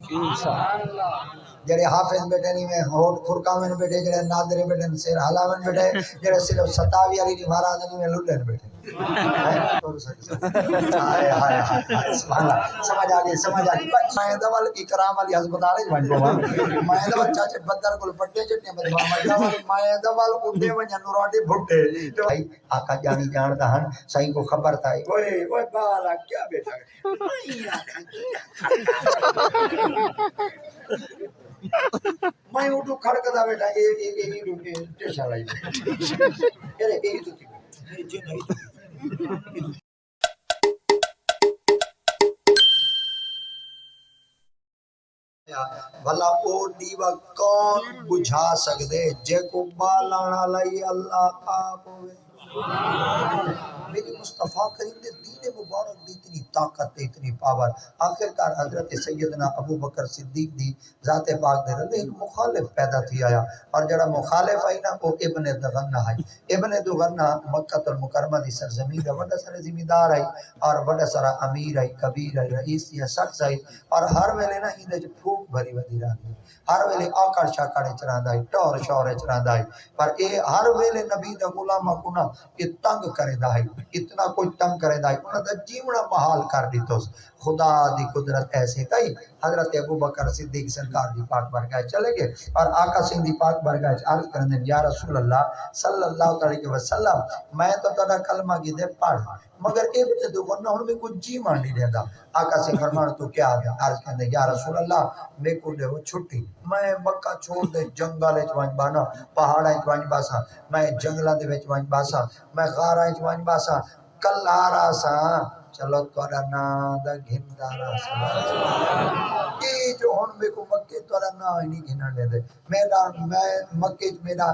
جڑے حافظ بیٹھے نہیں میں ہوٹ کھرکاویں بیٹھے جڑے نادرے بیٹھے سر ہلاویں بیٹھے جڑے صرف ستاوی علی نہیں مہاراج نہیں میں لڈن بیٹھے ہائے ہائے ہائے سبحان اللہ سمجھ آ گئی میں دول اکرام علی ہسپتال وچ ونجو میں دول چاچے بدر کول پٹے چٹنے بدوا میں دول اڈے ونج نوراٹی بھٹے تو بھائی آقا جانی جاندا ہن سائیں کو خبر تھا اوئے اوئے بالا کیا بیٹھا میں اٹھو کھڑکدا بیٹھا ایک ٹیشن لائی ارے ایک تو جی نہیں بھلا او دیوا کون بجھا سکدے جے کو بالانا لائی اللہ آپ ہوئے میری مصطفیٰ کریم نے دین مبارک دی اتنی طاقت دی اتنی پاور آخرکار حضرت سیدنا ابو بکر صدیق دی ذات پاک دے رہے ایک مخالف پیدا تھی آیا اور جڑا مخالف آئی نا وہ ابن دغنہ آئی ابن دغنہ مکہ المکرمہ دی سرزمین کا بڑا سارا زمیندار آئی اور بڑا سارا امیر آئی کبیر آئی رئیس یا شخص آئی اور ہر ویلے نا ہی دے پھوک بھری ودی رہی ہر ویلے آکڑ شاکڑ چراندہ آئی ٹور شور چراندہ آئی پر اے ہر ویلے نبی دا غلامہ کنا یہ تنگ کرے دائی اتنا کوئی تنگ کرے دائی انہوں نے جیونا محال کر دی تو خدا دی قدرت ایسے کئی حضرت ابو بکر صدیق سرکار دی پاک برگاہ چلے گئے اور آقا سنگھ دی پاک برگاہ عرض کرنے یا رسول اللہ صلی اللہ علیہ وسلم میں تو تڑا کلمہ کی دے پڑھ مگر ابن دغنہ ہن میں کچھ جی مان نہیں دیتا آقا سے فرمانا تو کیا آگیا عرض کرنے یا رسول اللہ میں کو دے وہ چھٹی میں مکہ چھوڑ دے جنگل وچ ونج بانا پہاڑاں وچ ونج باسا میں جنگلاں دے وچ ونج باسا میں غاراں وچ ونج باسا کلارا سا چلو تورا نام دا گھندارا سا یہ جو ہن میں کو مکے تورا نام ہی نہیں گھنن دے دے میرا میں مکے میرا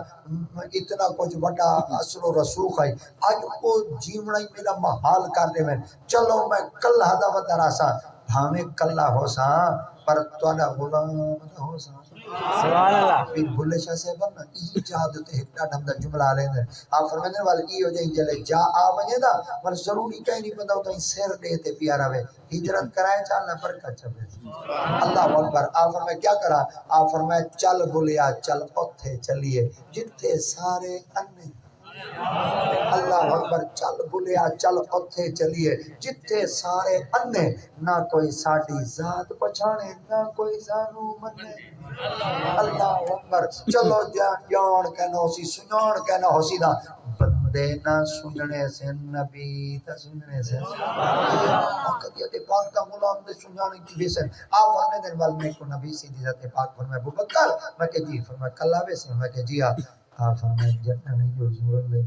اتنا کچھ بڑا اثر و رسوخ ہے آج وہ جیونا ہی میرا محال کر دے میں چلو میں کلہ دا ودارا سا بھامے کلہ ہو سا پر تورا غلام دا ہو سا سبحان اللہ پھر بھلے شاہ سے بننا ای جہاد تے ہکڑا ڈھمدا جملہ لے دے آپ فرمانے والے ای ہو جائیں جلے جا آ ونجے دا پر ضروری کہیں نہیں پتہ ہوتا سیر دے تے پیارا وے ہجرت کرائے چاہنا برکت چلے اللہ اکبر آپ فرمائے کیا کرا آپ فرمائے چل بھلیا چل اوتھے چلیے جتھے سارے انے اللہ اکبر چل بھلیا چل اوتھے چلیے جتھے سارے انے نہ کوئی ساڈی ذات پہچانے نہ کوئی سانو منے اللہ اکبر چلو جان کہنا ہو سی سنان کہنا ہو سی دا بندے نہ سننے سے نبی تا سننے سے حقیقت پاک کا غلام دے سنانے کی بیسن آپ فرمائے دن وال میں کو نبی سی دیزت پاک فرمائے ابو بکر میں کہ جی فرمائے کلا بیسن میں کہ جی آپ فرمائے جنہ نہیں جو زور لے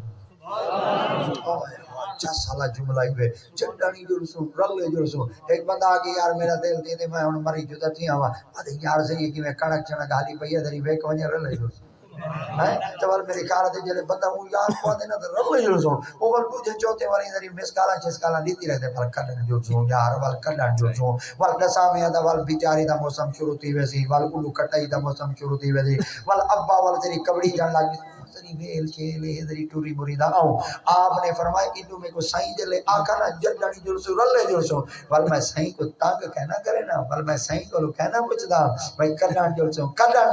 اچھا سالہ جملہ ہی ہوئے چندانی جلسوں رلے جلسوں ایک بندہ آگے یار میرا دل دے دے میں انہوں مری جدہ تھی ہوا آدھے یار سے یہ کہ میں کڑک چنک حالی پہیے دھری بیک ونجے رلے جلسوں چوال میری کارا دے جلے بندہ ہوں یار کو آدھے نا در رلے جلسوں اوہ دوجہ چوتے والی دھری مسکالا چسکالا لیتی رہتے پر کڑن جلسوں یار وال کڑن جلسوں وال دسامی آدھا وال بیچاری دا موسم شروع تھی ویسی وال کلو کٹائی دا موسم شروع تھی ویسی وال ابا وال تیری کبڑی جان لگی تری ویل چیلے ہدری ٹوری موری دا آؤں آپ نے فرمایا انہوں میں کو سائیں جلے آقا نا جلدانی جلسو رلے جلسو ول میں سائیں کو تانگ کہنا کرے نا ول میں سائیں کو لو کہنا کچھ دا بھائی کڈان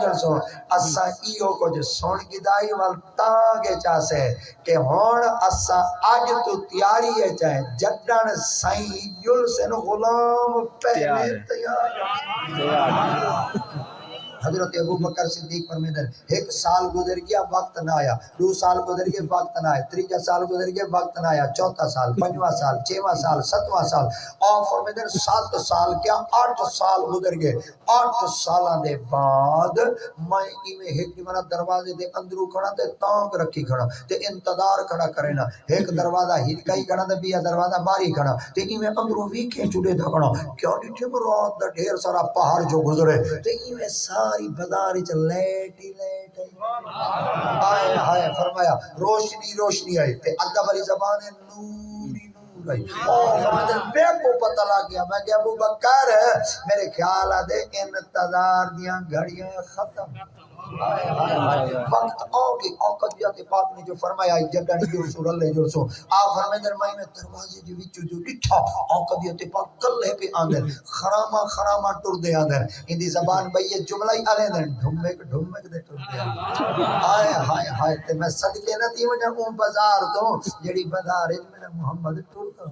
جلسو اسا ایو کو جو سون کی دائی ول تانگے چاسے کہ ہون اسا آج تو تیاری ہے چاہے جلدان سائیں جلسن غلام پہلے تیار حضرت ابو بکر صدیق فرمیدن ایک سال گزر گیا وقت نہ آیا دو سال گزر گئے وقت نہ آیا تیجا سال گزر گئے وقت نہ آیا چوتھا سال پنجواں سال چھواں سال ستواں سال اور فرمیدن 7 سال کیا 8 سال گزر گئے 8 سالاں دے بعد میں ایویں ایک دیوانا دروازے دے اندروں کھڑا تے تانگ رکھی کھڑا تے انتظار کھڑا کرے نا ایک دروازہ ہلکائی کھڑا تے بیا دروازہ باری کھڑا تے ایویں اندروں ویکھے چڑے تھا کھڑا کیا ڈٹھے مراد دا ڈھیر سارا پہاڑ جو گزرے تے ایویں ساری بازار وچ لیٹ آئے ہائے فرمایا روشنی آئی تے ادب والی زبان نوری نور آئی فرمایا بے کو پتہ لگ گیا میں کہ ابو بکر میرے خیال آدھے انتظار دیاں گھڑیاں ختم وقت آؤ کہ اوقات پاک نے جو فرمایا جگڑی جو رسول اللہ جو رسول آپ فرمائے در میں دروازے جو وچوں جو ڈٹھا اوقات پاک کلے پہ آندر خراما ٹر دے آندر ان دی زبان بھئی یہ جملہ ہی آلے دن ڈھمک دے ٹر دے آندر ہائے تے میں صدقے نہ تھی وجہ اون بازار تو جڑی بازار ہے میرا محمد ٹر دا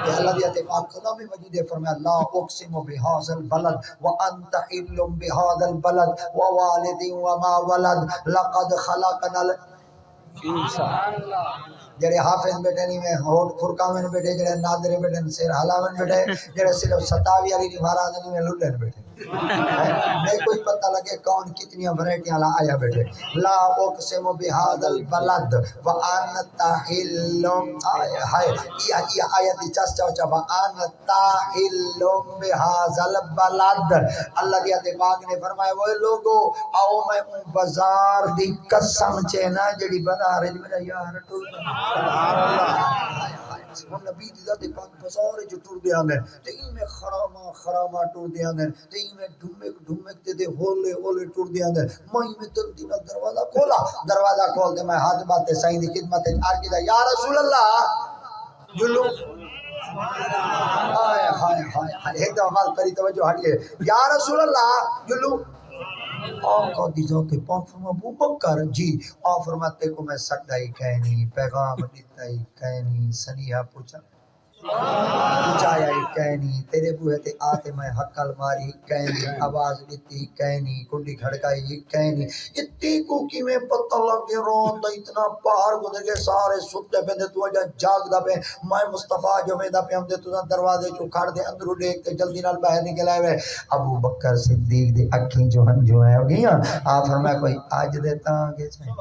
کہ اللہ دی پاک خدا میں مجید فرمایا لا اقسم بهذا البلد وانت حل بهذا البلد ووالد وما ولد لقد خلقنا الانسان جڑے حافظ بیٹھے نہیں میں ہوٹ فرقاوین بیٹھے جڑے نادرے بیٹھے سیر حلاوین بیٹھے جڑے صرف ستاوی علی نہیں مہاراج نہیں میں لڈن بیٹھے نہیں کوئی پتہ لگے کون کتنی ورائٹیاں لا آیا بیٹھے لا اقسم بهذا البلد وانت حل ہائے یہ آیت دی چس چاچا وانت حل بهذا البلد اللہ دی تے پاک نے فرمایا وہ لوگو آؤ میں بازار دی قسم چینا جڑی بازار ہے میرا یار ٹر سبحان اللہ ہم نبی دی ذات پاک بازار جو ٹر دے آندے تے ان میں خراما ٹر دے آندے تے ان میں ڈھمک تے ہولے ٹر دے آندے میں جلدی نال دروازہ کھول دے میں ہاتھ باتے سائیں دی خدمت عرض کیتا یا رسول اللہ جلو ہائے ایک دفعہ مال کری توجہ ہٹیے یا رسول اللہ جلو آقا دی ذات پاک فرما ابو بکر جی آ فرماتے کو میں سکتا ہی کہنی پیغام دیتا ہی کہنی سنیہ پوچھایا ہی کہنی تیرے بوہے تے آتے میں حقل ماری کہنی آواز دیتی کہنی کنڈی کھڑکائی ہی کہنی اتنی کو کی میں پتہ لگے رون دا اتنا پار گزر کے سارے ستے پہ دے تو اجا جاگ دا پہ میں مصطفیٰ جو میں دا پہ ہم دے تو دروازے چو کھڑ دے اندرو دیکھتے جلدی نال باہر نکل آئے ابو بکر صدیق دے اکھیں جو ہن جو ہیں ہو گئی آپ فرمایا کوئی آج دیتا آگے چاہیں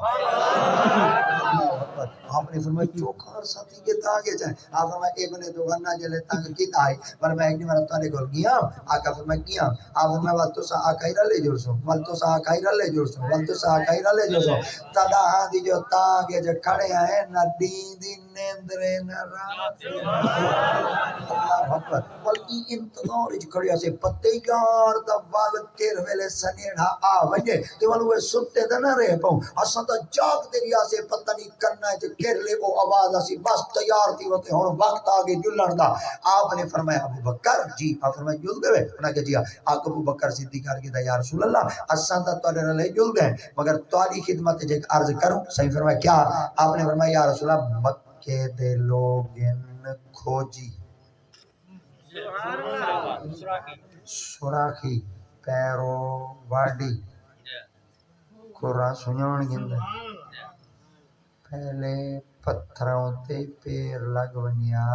آپ نے فرمایا چوکھار ساتھی کے تاگے چاہیں آپ فرمایا ابن تو غنہ جلے تاگے کی تائی فرمایا ایک مرا تانے کھول گیا آقا فرمایا کیا آپ فرمایا والتو سا آقائی رلے جوڑ سو والتو سا آقائی رلے جوڑ سو والتو سا آقائی رلے جوڑ سو تدا ہاں دی جو تاگے جو کھڑے آئے نہ دین دی نیندرے نہ رات اللہ حکر بلکی انتظار جو کھڑے آسے پتے یار دا وال کیر ویلے سنیڑا آ وجے تو والوے ستے دا نہ رہے پاؤں اساں دا جاگ دے آسے پتہ نہیں کرنا ہے جو کر لے وہ آواز اسی بس تیار تھی ہوتے ہون وقت آگے جلن دا آپ نے فرمایا ابو بکر جی آپ فرمایا جل دے انہاں کہ جی آقا ابو بکر صدیق کر کے یا رسول اللہ اساں دا توڑے لے جل گئے مگر تواڈی خدمت وچ عرض کروں صحیح فرمایا کیا آپ نے فرمایا یا رسول اللہ مکے دے لوگن کھوجی سوراخی پیرو واڈی کورا سنیون گندے پہلے پتھروں تے پیر لگ ونیا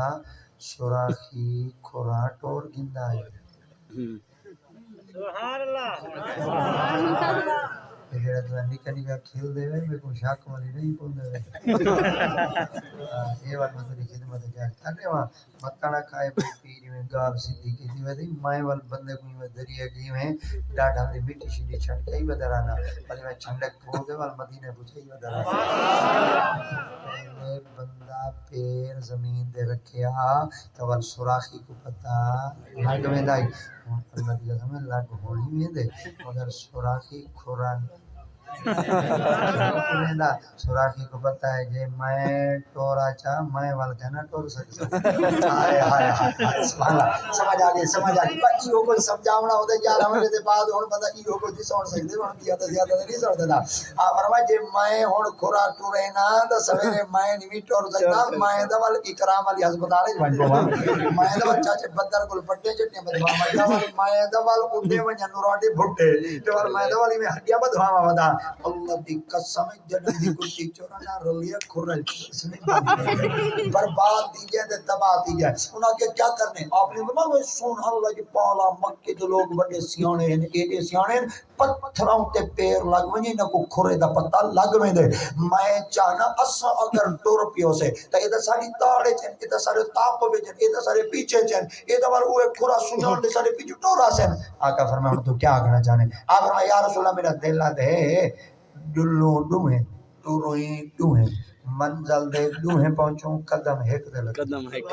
سوراخی کورا ٹور گندا ہے سبحان اللہ جڑا تو نکا نکا کھیل دے وے میں کو شاک والی نہیں پون دے یہ بات میں تیری خدمت کیا کرنے وا مکانا کھائے پیر میں گال سیدھی کی دی وے میں ول بندے کو میں دریا گئی میں ڈاڈا دی مٹی شیدی چھٹ گئی بدرانا پر میں چھنڈک کھو دے ول مدینے پوچھئی بدرانا پہلے بندہ پیر زمین دے رکھیا تو ول سوراخی کو پتہ لگ ویندا اللہ دی قسم لگ ہونی ویندے مگر سوراخی کھوران سوراخی کو پتہ ہے جے میں ٹورا چاہ میں والکہ نہ ٹور سکتا ہائے ہائے ہائے سبحان اللہ سمجھ آگئی باقی ہو کوئی سمجھاونا ہوتا ہے 11 مہینے دے بعد ہون بندہ ای ہو کوئی سن سکتے ہون کیا تو زیادہ نہیں سن دینا آپ فرمائے جے میں ہون کھورا ٹورے نا تو سویرے میں نہیں ٹور سکتا میں دا وال اکرام والی ہسپتال ہے بن کو میں دا بچہ چ بدر کول پٹے چٹنے بدوا میں دا وال اٹھے ونیا نوراٹی بھٹے تے وال میں دا والی میں ہڈیاں بدوا ودا اللہ دی قسم جڑی دی کٹی چورانا رلیا کھرل برباد دیجئے تے تباہ دیجئے انہاں کے کیا کرنے آپ نے فرمایا سن اللہ جی پالا مکے دے لوگ بڑے سیانے ہیں ایڈے سیانے پتھراں تے پیر لگ ونجے نہ کو کھرے دا پتہ لگ ویندے میں چاہنا اساں اگر ٹر پیو سے تے اے ساری تاڑے چن اے سارے تاپ وچ اے سارے پیچھے چن اے وال اوے کھرا سنن دے سارے پیچھے ٹورا سن آقا فرمایا تو کیا کہنا چاہنے آپ فرمایا یا رسول اللہ میرا دل دے ڈلو ڈوہیں ٹورویں ڈوہیں منزل دے ڈوہیں پہنچوں قدم ایک دے لگے قدم ایک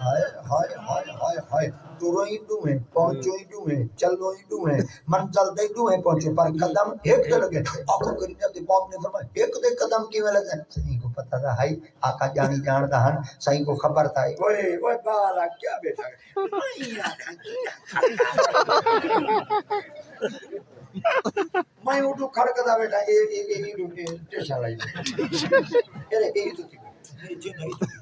ہائے ہائے ہائے ہائے ہائے ترو ہی ڈوں ہے پہنچو ہی ڈوں ہے چلو ہی ڈوں ہے منزل دے ڈوں ہے پہنچو پر قدم ایک دے لگے آقا کریم نے پاک نے فرمایا ایک دے قدم کیویں لگے صحیح کو پتہ تھا ہائی آقا جانی جاندا ہن صحیح کو خبر تھا اوئے اوئے بالا کیا بیٹا میں اٹھو کھڑکدا بیٹا اے ٹیشن لائی ارے اے تو جی نہیں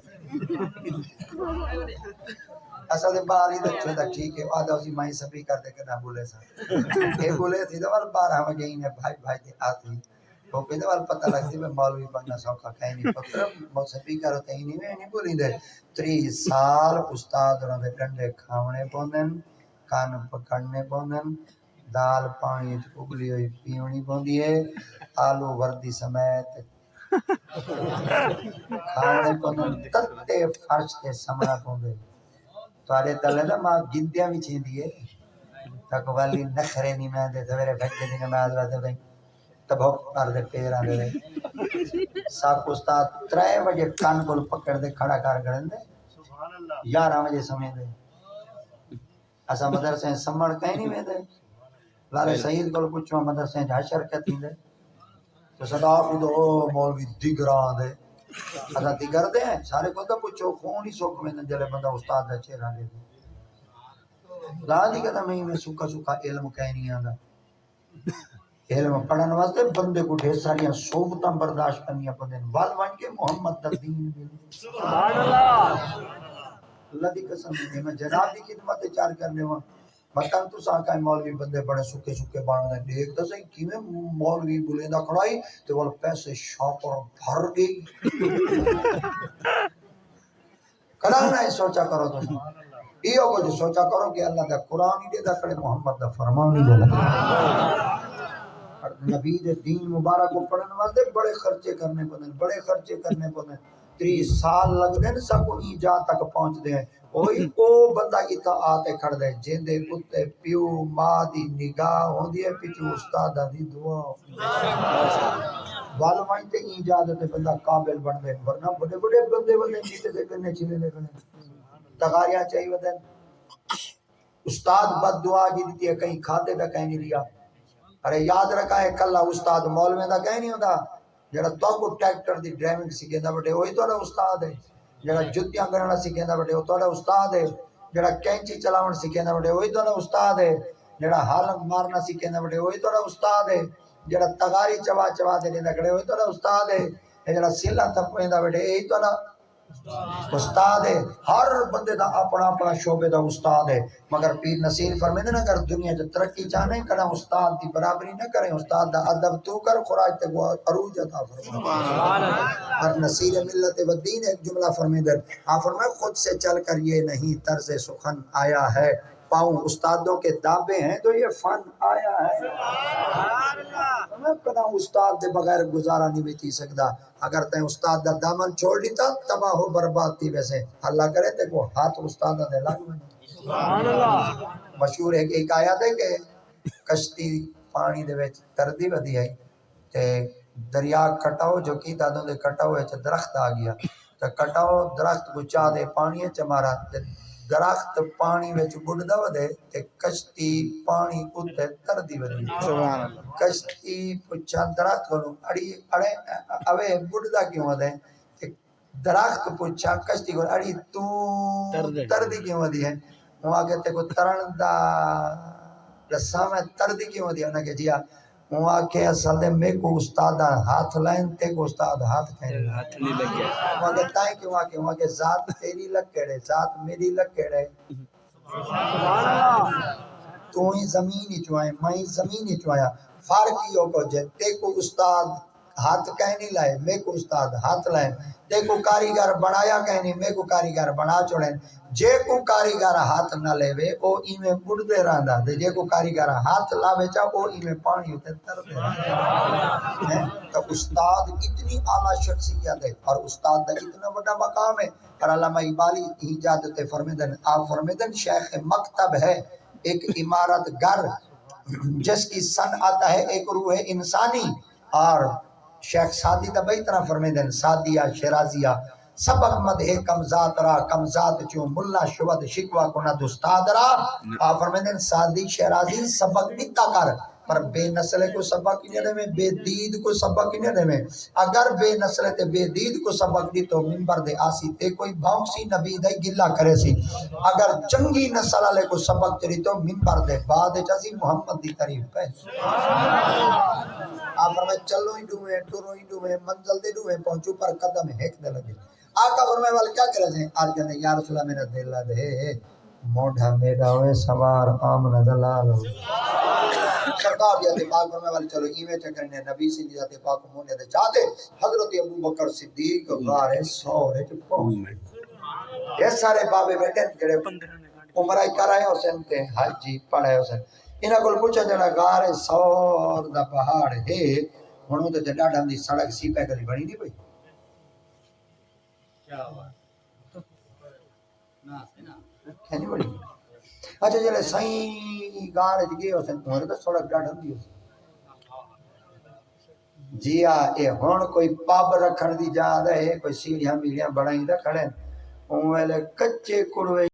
اصل بال ہی بچے دا ٹھیک ہے آدھا اسی مائی سبھی کر دے کے نہ بولے سا اے بولے تھی تو 12 بجے ہی نے بھائی بھائی دی آتی وہ کہتے وال پتہ لگتی میں مولوی بننا سوکھا کہیں نہیں پتر موسیقی کرو کہیں نہیں بولی دے 3 سال استاد انہوں نے ڈنڈے کھاونے پوندن کان پکڑنے پوندن دال پانی ابلی ہوئی پیونی پوندی ہے آلو وردی سمیت کھاونے پوندن تتے فرش تے سمنا پوندے توارے تلے نا ماں گندیاں بھی چھین دیئے تک والی نخرے نہیں میں دے سویرے بھجے دی نماز واسطے دیں تبھوک کر دے پیران دے دیں ساک استاد 3 بجے کان کول پکڑ دے کھڑا کر گڑن دے 11 بجے سمے دے اسا مدرسے سمڑ کہیں نہیں میں دے لالے سعید کول پوچھو مدرسے جا شرکت ہی دے تو صدا کو دو مولوی دیگران دے اسا دیگر دے سارے کو تو پوچھو خون ہی سوک میں جلے بندہ استاد دا چہرہ دے دے خدا دی کہتا میں سکا سکا علم کہیں نہیں آندا علم پڑھن واسطے بندے کو ڈھیر ساریاں صحبتاں برداشت کرنیاں پڑیں وال وان کے محمد دا دین سبحان اللہ اللہ دی قسم ہے میں جناب دی خدمت چار کرنے ہوں مطلب تو ساکا مولوی بندے بڑے سکے سکے باندھ دے دیکھ تو صحیح کیویں مولوی بلیندہ کھڑائی تے وہ پیسے شاپر بھر گئی کلا نہ سوچا کرو تو ایو کو جو سوچا کرو کہ اللہ دا قرآن ہی دے دا کڑے محمد دا فرمان ہی دے دا نبی دے دین مبارک کو پڑھنے واسطے بڑے خرچے کرنے پڑنے بڑے خرچے کرنے پڑنے 30 سال لگ دے سب کو ایجا تک پہنچ دے وہی او بندہ کیتا آتے کھڑ دے جیندے کتے پیو ماں دی نگاہ ہوندی ہے پیچھو استاد دی دعا والوائن تے ایجاد تے بندہ قابل بن دے ورنہ بڑے بڑے بندے بندے جیتے دے کرنے چھلے دے کرنے تغاریاں چاہیے ودن استاد بد دعا جی دیتی ہے کہیں کھاتے دا کہیں نہیں دیا ارے یاد رکھا ہے کلا استاد مولوی دا کہیں نہیں ہوتا جڑا تو کو ٹریکٹر دی ڈرائیونگ سکھیندا بٹے وہی تہاڈا استاد ہے جڑا جُتیاں کرنا سکھیندا بٹے وہ تہاڈا استاد ہے جڑا کینچی چلاون سکھیندا بٹے وہی تہاڈا استاد ہے جڑا ہل مارنا سکھیندا بٹے وہی تہاڈا استاد ہے جڑا تغاری چوا چوا دے دیندا کھڑے وہی تہاڈا استاد ہے جڑا سلا تھپیندا بٹے یہی تہاڈا استاد ہے ہر بندے دا اپنا اپنا شعبے دا استاد ہے مگر پیر نصیر فرمیندے نا اگر دنیا جو ترقی چاہنے کرا استاد دی برابری نہ کرے استاد دا ادب تو کر خوراک تے وہ عروج عطا فرما اور نصیر ملت و دین ایک جملہ فرمیندے آپ فرمائے خود سے چل کر یہ نہیں طرز سخن آیا ہے پاؤں استادوں کے دابے ہیں تو یہ فن آیا ہے میں کنا استاد دے بغیر گزارا نہیں بیتی سکدا اگر تے استاد دا دامن چھوڑ دیتا تباہ و برباد تھی ویسے اللہ کرے تے کو ہاتھ استاد دے لگ میں سبحان اللہ مشہور ہے کہ ایک آیت ہے کہ کشتی پانی دے وچ تردی ودی آئی تے دریا کٹاؤ جو کی دادوں دے کٹاؤ وچ درخت آ گیا تے کٹاؤ درخت بچا دے پانی وچ مارا تے درخت پانی وچ بڑھدا ودے تے کشتی پانی اوتے تردی ودی سبحان اللہ کشتی پچھا درخت کولوں اڑی اڑے اوے بڑھدا کیوں ودے تے درخت پچھا کشتی کو اڑی تو تردی کیوں ودی ہے وہ آگے تے کو ترن دا رسا میں تردی کیوں ودی انہاں کہ جی وہ آکھے اصل دے میں کو استاد ہاتھ لائن تے کو استاد ہاتھ کہیں ہاتھ نہیں لگیا وہ آگے تائیں کیوں آکھے وہ آگے ذات تیری لکڑے ذات میری لکڑے تو ہی زمین ہی چوائے میں زمین ہی چوایا فرق ہی ہو کو جے تے کو استاد ہاتھ کہیں نہیں لائے میں کو استاد ہاتھ لائے تے کو کاریگر بنایا کہیں نہیں میں کو کاریگر بنا چھوڑیں جے کو کاریگر ہاتھ نہ لے وے او ایویں بڑھدے رہندا تے جے کو کاریگر ہاتھ لاوے چا او ایویں پانی تے تردے رہندا تو استاد اتنی اعلی شخصیت ہے اور استاد دا اتنا بڑا مقام ہے اور علامہ اقبالی ایجاد تے فرمیدن آپ فرمیدن شیخ مکتب ہے ایک عمارت گھر جس کی صنعت ہے ایک روح انسانی اور شیخ سعدی دا بہت طرح فرمیدن سعدیہ شرازیہ سبق مدح کم ذات را کم ذات چوں ملا شود شکوا کنا دستاد را آپ فرمائیں دیں سادی شہرازی سبق دیتا کر پر بے نسل کو سبق ہی نہیں دے بے دید کو سبق ہی نہیں دے اگر بے نسل تے بے دید کو سبق دی تو منبر دے آسی تے کوئی بھونک سی نبی دے گلہ کرے سی اگر چنگی نسل والے کو سبق چری تو منبر دے بعد چاسی محمد دی تعریف پہ آپ فرمائے چلو ہی ڈوئے ٹورو ہی ڈوئے منزل دے ڈوئے پہنچو پر قدم ایک دے لگے آقا فرمائے والے کیا کرے ہیں آج کہتے ہیں یا رسول اللہ میرا دل دے موڑھا میڈا ہوئے سوار آمن دلال ہو سرکار دیتے پاک فرمائے والے چلو ایویں چکرنے نبی سے دیتے پاک مونے دے چاہتے حضرت ابو بکر صدیق غار سورے پہنچ یہ سارے بابے بیٹھے جڑے عمرہ کر رہے حسین تے حجی پڑھے حسین انہاں کول پوچھا جڑا غار سور دا پہاڑ ہے ہن تے ڈاڈا دی سڑک سی پہ کلی بنی نہیں پئی کیا بات نا نا کھنی بڑی اچھا جلے سائیں گار وچ گئے حسین تو تے سڑک ڈاڈا دی جی اے ہن کوئی پب رکھن دی جا ہے کوئی سیڑھیاں میڑیاں بڑائیں دا کھڑے اون ویلے کچے کڑوے